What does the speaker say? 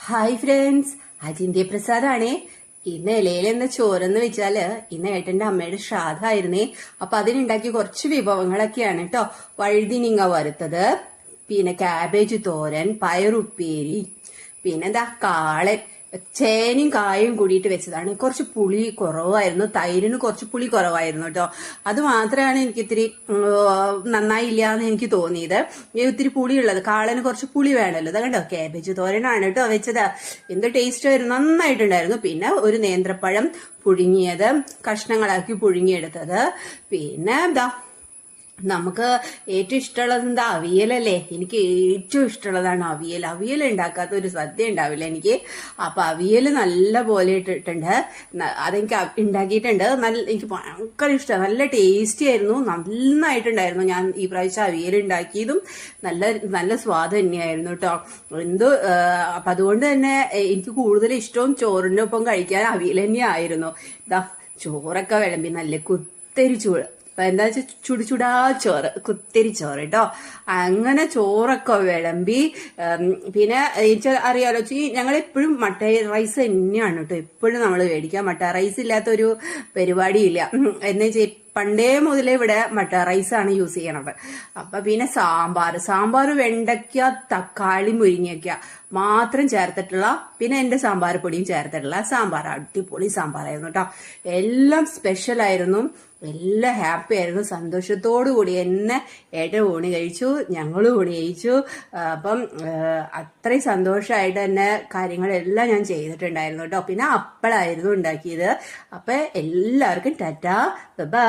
Hi friends, അജിന്ത്യ പ്രസാദാണേ. ഇന്ന് ഇലയിൽ എന്താ ചോറെന്ന് വെച്ചാല് ഇന്ന് ഏട്ടന്റെ അമ്മയുടെ ശ്രാദ്ധായിരുന്നേ. അപ്പൊ അതിനുണ്ടാക്കിയ കുറച്ച് വിഭവങ്ങളൊക്കെയാണ് കേട്ടോ. വഴുതിനിങ്ങ വറുത്തത്, പിന്നെ കാബേജ് തോരൻ, പയറുപ്പേരി, പിന്നെന്താ കാളൻ, ചേനയും കായും കൂടിയിട്ട് വെച്ചതാണ്. കുറച്ച് പുളി കുറവായിരുന്നു, തൈരിന് കുറച്ച് പുളി കുറവായിരുന്നു കേട്ടോ. അത് മാത്രമാണ് എനിക്ക് ഇത്തിരി നന്നായില്ല എന്ന് എനിക്ക് തോന്നിയത്. ഇത്തിരി പുളിയുള്ളത്, കാളന് കുറച്ച് പുളി വേണമല്ലോ. അത് കണ്ടോ, കാബേജ് തോരനാണ് കേട്ടോ വെച്ചത്. എന്ത് ടേസ്റ്റ് ആയിരുന്നു, നന്നായിട്ടുണ്ടായിരുന്നു. പിന്നെ ഒരു നേന്ത്രപ്പഴം പുഴുങ്ങിയത്, കഷ്ണങ്ങളാക്കി പുഴുങ്ങിയെടുത്തത്. പിന്നെ എന്താ, നമുക്ക് ഏറ്റവും ഇഷ്ടമുള്ളത് എന്താ, അവിയലല്ലേ. എനിക്ക് ഏറ്റവും ഇഷ്ടമുള്ളതാണ് അവിയൽ. അവിയൽ ഉണ്ടാക്കാത്ത ഒരു സദ്യ ഉണ്ടാവില്ല എനിക്ക്. അപ്പൊ അവിയൽ നല്ല പോലെ ഇട്ടിട്ടുണ്ട്, അതെനിക്ക് ഉണ്ടാക്കിയിട്ടുണ്ട്. എനിക്ക് ഭയങ്കര ഇഷ്ടമാണ്, നല്ല ടേസ്റ്റി ആയിരുന്നു, നന്നായിട്ടുണ്ടായിരുന്നു. ഞാൻ ഈ പ്രാവശ്യം അവിയൽ ഉണ്ടാക്കിയതും നല്ല നല്ല സ്വാദ് തന്നെയായിരുന്നു കേട്ടോ. അപ്പൊ അതുകൊണ്ട് തന്നെ എനിക്ക് കൂടുതൽ ഇഷ്ടവും ചോറിന്റെ ഒപ്പം കഴിക്കാൻ അവിയൽ തന്നെയായിരുന്നു. ഇതാ ചോറൊക്കെ വിളമ്പി നല്ല കുത്തരി ചൂട്, അപ്പൊ എന്താ വെച്ചാൽ ചുടുചുടാ ചോറ്, കുത്തിരി ചോറ് കേട്ടോ. അങ്ങനെ ചോറൊക്കെ വിളമ്പി. പിന്നെ അറിയാലോ, ഞങ്ങൾ എപ്പോഴും മട്ട റൈസ് തന്നെയാണ് കേട്ടോ എപ്പോഴും നമ്മൾ മേടിക്കാം. മട്ട റൈസ് ഇല്ലാത്തൊരു പരിപാടിയില്ല. എന്ന് വെച്ചാൽ പണ്ടേ മുതലേ ഇവിടെ മട്ട റൈസാണ് യൂസ് ചെയ്യണത്. അപ്പൊ പിന്നെ സാമ്പാർ വെണ്ടയ്ക്ക, തക്കാളി, മുരിങ്ങയ്ക്ക മാത്രം ചേർത്തിട്ടുള്ള, പിന്നെ എന്റെ സാമ്പാർ പൊടിയും ചേർത്തിട്ടുള്ള സാമ്പാർ. അടിപൊളി സാമ്പാറായിരുന്നു കേട്ടോ. എല്ലാം സ്പെഷ്യൽ ആയിരുന്നു, എല്ലാം ഹാപ്പി ആയിരുന്നു. സന്തോഷത്തോടു കൂടി എന്നെ ഏട്ടൻ ഊണ് കഴിച്ചു, ഞങ്ങളും ഊണ് കഴിച്ചു. അപ്പം അത്രയും സന്തോഷമായിട്ട് തന്നെ കാര്യങ്ങളെല്ലാം ഞാൻ ചെയ്തിട്ടുണ്ടായിരുന്നു കേട്ടോ. പിന്നെ അപ്പളായിരുന്നു ഉണ്ടാക്കിയത്. അപ്പൊ എല്ലാവർക്കും ടാറ്റാ, ബൈ.